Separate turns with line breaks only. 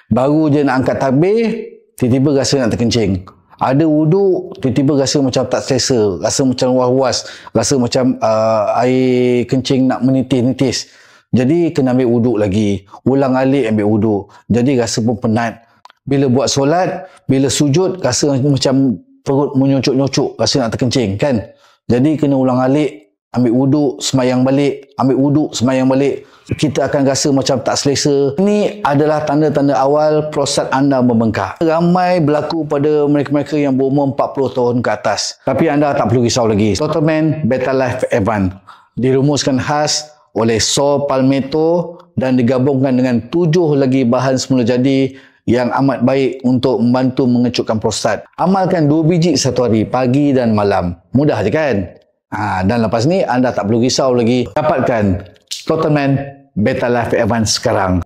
Baru je nak angkat tabir, tiba-tiba rasa nak terkencing. Ada wuduk, tiba-tiba rasa macam tak selesa, rasa macam was-was, rasa macam air kencing nak menitis-nitis. Jadi kena ambil wuduk lagi, ulang alik ambil wuduk. Jadi rasa pun penat. Bila buat solat, bila sujud, rasa macam perut menyocok-nyocok, rasa nak terkencing kan. Jadi kena ulang alik, ambil wuduk, semayang balik, ambil wuduk, semayang balik. Kita akan rasa macam tak selesa. Ini adalah tanda-tanda awal prostat anda membengkak. Ramai berlaku pada mereka-mereka yang berumur 40 tahun ke atas. Tapi anda tak perlu risau lagi. Totalman Beta Life Advance dirumuskan khas oleh Saw Palmetto dan digabungkan dengan 7 lagi bahan semula jadi yang amat baik untuk membantu mengecutkan prostat. Amalkan 2 biji satu hari, pagi dan malam. Mudah je kan? Dan lepas ni anda tak perlu risau lagi. Dapatkan Totalman Beta Life Advance sekarang.